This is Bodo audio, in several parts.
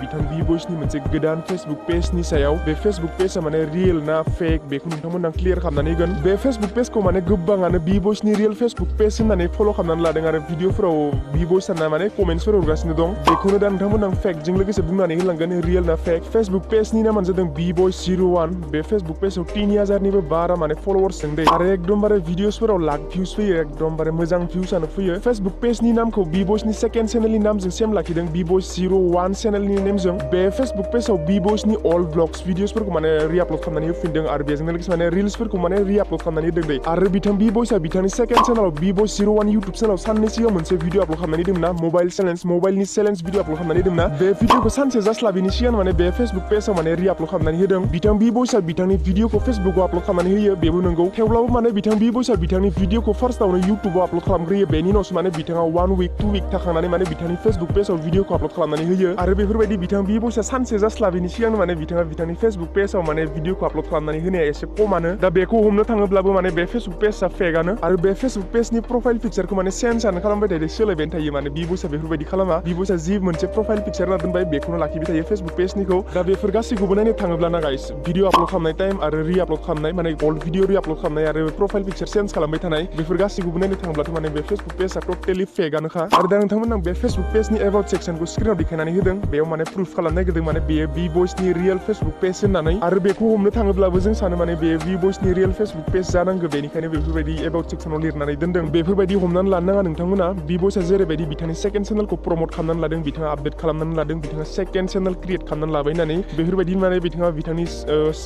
बिथां बि बयसनि मोनसे गोदान फेसबुक पेजनि सायाव बे फेसबुक पेजआ माने रियेल ना फेक बेखौ नोंथांमोना क्लियर खालामनानै होगोन बे फेसबुक पेजखौ माने गोबाङानो बि बयसनि रियेल फेसबुक पेज होननानै फल' खालामनानै लादों आरो भिडिअफोराव बि बयस ना माने कमेन्ट्सफोर हरगासिनो दं बेखौनो दा नोंथांमोना फेकजों लोगोसे बुंनानै होलांगोन रियेल ना फेक फेसबुक पेजनि नामानो जादों बि बयस 01 बे फेसबुक पेजआव 3000निबो बारा माने फलोवार्स दं दे आरो एकदमबारे भिडिअसफोराव लाख भिउस फैयो एकदमबारे मोजां भिउसानो फैयो फेसबुक पेजनि नामखौ बि बयसनि सेकेन्ड चेनेलनि नामजों सेम लाखिदों बि बयस 01 चेनेलनि नेमजों बे फेसबुक पेजआव बि बयसनि अल ब्लग्स भिडिअसफोरखौ माने रिआपलड खालामनानै होफिनदों आरो बेजों लोगोसे माने रिल्सफोरखौ माने रिआपलड खालामनानै होदों दे आरो बिथां बि बयसआ बिथांनि सेकेन्ड चेनेलाव बि बयस 01 इउटुब चेनेलाव साननै सिगां मोनसे भिडिअ आपलड खालामनानै दोंना मबाइलनि चेलेन्ज भिडिअ आपलड खालामनानै दोंना बे भिडिअखौ सानसे जास्लाबिनि सिगां माने बे फेसबुक पेजआव माने रिआपलड खालामनानै होदों बिथां बि बयसआ बिथांनि भिडिअखौ फेसबुकआव आपलड खालामनानै होयो बेबो नंगौ थेवब्लाबो माने बिथां बि बयसआ बिथांनि भिडिअखौ फार्स्टआवनो इउटुबाव आपलड खालामग्रोयो बेनि उनावसो माने बिथाङा 1 week 2 week थाखांनानै माने बिथांनि फेसबुक पेजआव भिडिअखौ आपलड खालामनानै होयो आरो बेफोरबायदि बिथां बि बयसआ सानसे जास्लाबिनि सिगांनो माने बिथाङा बिथांनि फेसबुक पेजआव माने भिडिअखौ आपलड खालामनानै होनाया एसे खमानो दा बेखौ हमनो थाङोब्लाबो माने बे फेसबुक पेजआ फेकआनो आरो बे फेसबुक पेजनि प्रफाइल पिक्चारखौ माने चेन्जआनो खालामबाय थायो सोलायबाय थायो माने बि बयसआ बेफोरबायदि खालामा बि बयसआ जि मोनसे प्रफाइल पिक्चार होना दोनबाय बेखौनो लाखिबाय थायो फेसबुक पेजनिखौ दा बेफोर गासैखौबो नायनो थाङोब्ला ना गाइस भिडिअ आपलड खालामनाय टाइम आरो रिआपलड खालामनाय माने ओल्ड भिडिअ रिआपलड खालामनाय आरो प्रफाइल पिक्चार चेन्ज खालामबाय थानाय बेफोर गासैखौबो नायनो थाङोब्लाथ' माने बे फेसबुक पेजआ टटेलि फेकआनोखा आरो दा नोंथांमोना बे फेसबुक पेजनि एबाउट सेक्सनखौ स्क्रिनाव देखायनानै होदों बेयाव माने प्रुफ खालामनो नागिरदों माने बेयो बि बयसनि रियेल फेसबुक पेज होननानै आरो बेखौ हमनो थाङोब्लाबो जों सानो माने बे बि बयसनि रियेल फेसबुक पेज जानांगौ बेनिखायनो बेफोरबायदि एबाउट सेक्सनाव लिरनानै दोनदों बेफोरबायदि हमनानै लानो नाङा नोंथांमोना बि बयसआ जेरैबायदि बिथांनि सेकेन्ड चेनेलखौ प्रमोट खालामनानै लादों बिथाङा आपडेट खालामनानै लादों बिथाङा सेकेन्ड चेनेल क्रिएट खालामनानै लाबाय होननानै बेफोरबायदि माने बिथाङा बिथांनि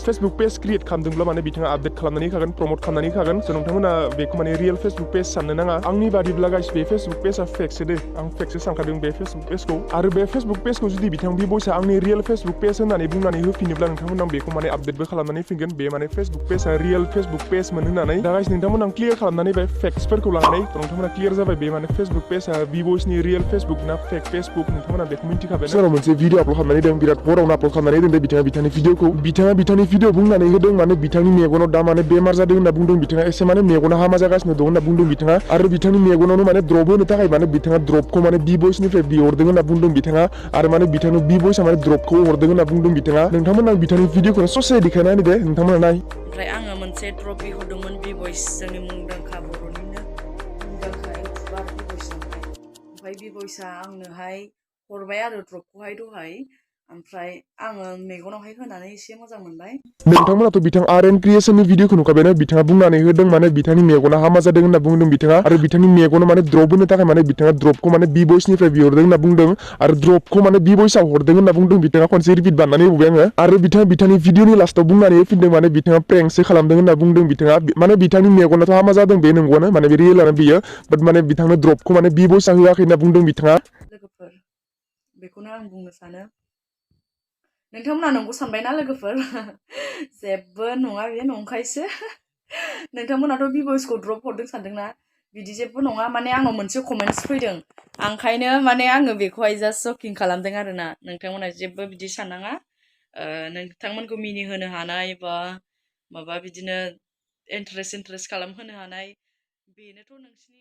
फेसबुक पेज क्रिएट खालामदोंब्ला माने बिथाङा आपडेट खालामनानै होखागोन प्रमोट खालामनानै होखागोन स' नोंथांमोना बेखौ माने रियेल फेसबुक पेज साननो नाङा आंनि बादिब्ला गाइस बे फेसबुक पेजआ फेकसो दे आं फेकसो सानखादों बे फेसबुक पेजखौ आरो बे फेसबुक पेजखौ जुदि बिथां बि बयसआ आंनि रियेल फेसबुक पेज होननानै बुंनानै होफिनोब्ला नोंथांमोना बेखौ माने आपडेटबो खालामनानै फिनगोन बे माने फेसबुक पेजआ रियेल फेसबुक पेजमोन होननानै दा गाइस नोंथांमोना क्लियर खालामनानै बे फेक्ट्सफोरखौ लानानै नोंथांमोना क्लियर जाबाय बे माने फेसबुक पेजआ बि बयसनि रियेल फेसबुक ना फेक फेसबुक नोंथांमोना बेखौ मिन्थिखाबाय सोरनाव मोनसे भिडिअ आपलड खालामनानै दों बिराद हरावनो आपलड खालामनानै दोनदों बिथाङा बिथांनि भिडिअखौ बिथांनि भिडिअ बुंनानै होदों माने बिथांनि मेगनाव दा माने बेमार जादों होनना बुंदों बिथाङा एसे माने मेगना हामा जागासिनो दं होनना बुंदों बिथाङा आरो बिथांनि मेगनावनो माने द्रप होनो थाखाय माने बिथाङा द्रपखौ माने बि बयसनिफ्राय बिहरदों होनना बुंदों बिथाङा आरो माने बिथांनो बि बयसआ माने द्रपखौ हरदों होनना बुंदों बिथाङा नोंथांमोना बिथांनि भिडिअखौनो ससे देखायना होदो दे नोंथांमोना नाय ओमफ्राय आङो मोनसे द्रप बिहरदोंमोन बि बयस जोंनि मुंदांखा बर'निनो मुंदांखा इउटुबार बि बयसनोहाय ओमफ्राय बि बयसआ आंनोहाय हरबाय आरो द्रपखौहाय दहाय ओमफ्राय आङो मेगनावहाय होनानै एसे मोजां मोनबाय नोंथांमोनाथ' बिथां आर.एन. क्रिएसननि भिडिअखौ नुखाबायना बिथाङा बुंनानै होदों माने बिथांनि मेगना हामा जादों होनना बुंदों बिथाङा आरो बिथांनि मेगनाव माने द्रप होनो थाखाय माने बिथाङा द्रपखौ माने बि बयसनिफ्राय बिहरदों होनना बुंदों आरो द्रपखौ माने बि बयसआ हरदों होनना बुंदों बिथाङा खनसे रिपिट बानायनानै होबाय आङो आरो बिथाङा बिथांनि भिडिअनि लास्टआव बुंनानै होफिनदों माने बिथाङा प्रेंकसो खालामदों होनना बुंदों बिथाङा माने बिथांनि मेगनाथ' हामा जादों बे नंगौआनो माने बे रियेलानो बियो बाट माने बिथांनो द्रपखौ माने बि बयसआ होआखै होनना बुंदों बिथाङा लोगोफोर बेखौनो आं बुंनो सानो नोंथांमोना नंगौ सानबायना लोगोफोर जेबो नङा बे नंखायसो नोंथांमोनाथ' बि बयसखौ द्रप हरदों सानदोंना बिदि जेबो नङा माने आंनाव मोनसे कमेन्ट्स फैदों ओंखायनो माने आङो बेखौहाय जास्ट शकिं खालामदों आरोना नोंथांमोना जेबो बिदि साननाङा नोंथांमोनखौ मिनिहोनो हानाय बा माबा बिदिनो इन्टारेस्ट खालामहोनो हानाय बेनोथ' नोंसिनि